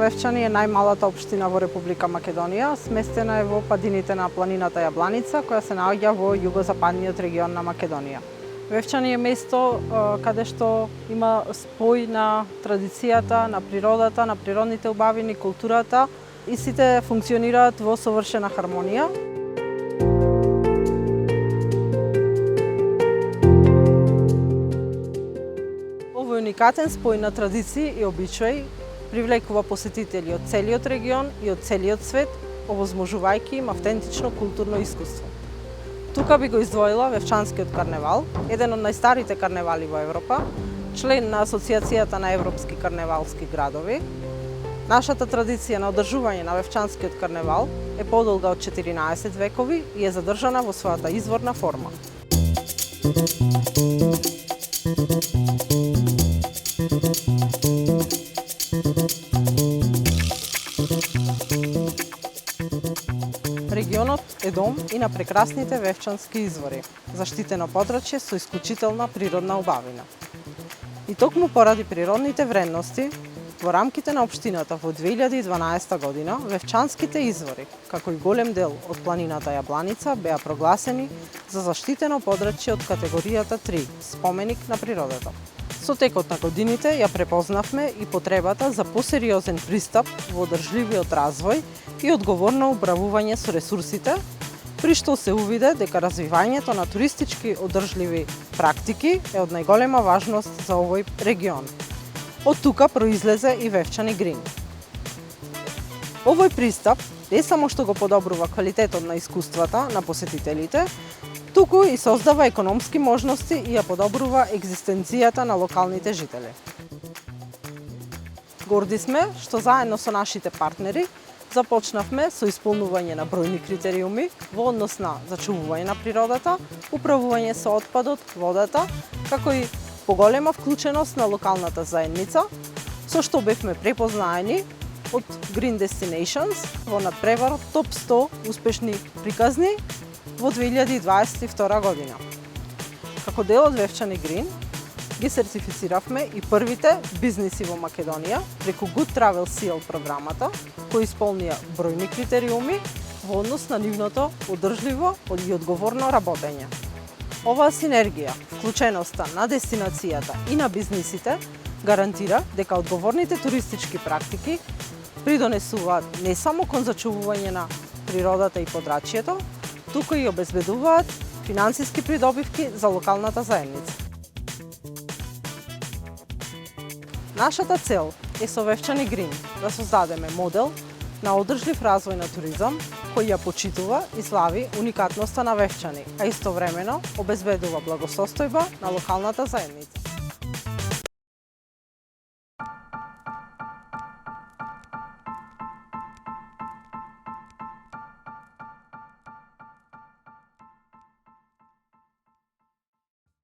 Вевчани е најмалата општина во Република Македонија, сместена е во падините на планината Јабланица, која се наоѓа во југозападниот регион на Македонија. Вевчани е место каде што има спој на традицијата, на природата, на природните убавини, културата и сите функционираат во совршена хармонија. Овој уникатен спој на традиции и обичаи привлекува посетители од целиот регион и од целиот свет, овозможувајќи им автентично културно искуство. Тука би го издвоила Вевчанскиот карневал, еден од најстарите карневали во Европа, член на Асоциацијата на европски карневалски градови. Нашата традиција на одржување на Вевчанскиот карневал е подолга од 14 векови и е задржана во својата изворна форма. Регионот е дом и на прекрасните вевчански извори, заштитено подрачје со исклучителна природна убавина. И токму поради природните вредности, во рамките на општината во 2012 година, вевчанските извори, како и голем дел од планината Јабланица, беа прогласени за заштитено подрачје од категоријата 3, споменик на природата. Со текот на годините ја препознавме и потребата за посериозен пристап во одржливиот развој и одговорно управување со ресурсите, при што се увиде дека развивањето на туристички одржливи практики е од најголема важност за овој регион. Од тука произлезе и Вевчани Грин. Овој пристап не само што го подобрува квалитетот на искуствата на посетителите, туку и создава економски можности и ја подобрува екзистенцијата на локалните жители. Горди сме што заедно со нашите партнери започнавме со исполнување на бројни критериуми во однос на зачувување на природата, управување со отпадот, водата, како и поголема вклученост на локалната заедница, со што бевме препознаени од Green Destinations во надпреварот Топ 100 успешни приказни во 2022 година. Како дел од Вевчани Грин, ги сертифициравме и првите бизниси во Македонија преку Good Travel Seal програмата, кои исполнија бројни критериуми во однос на нивното одржливо и одговорно работење. Оваа синергија, вклученоста на дестинацијата и на бизнисите, гарантира дека одговорните туристички практики придонесуваат не само кон зачувување на природата и подрачјето, туку и обезбедуваат финансиски придобивки за локалната заедница. Нашата цел е со Вевчани Грин да создадеме модел на одржлив развој на туризам, кој ја почитува и слави уникатноста на Вевчани, а истовремено обезбедува благосостојба на локалната заедница.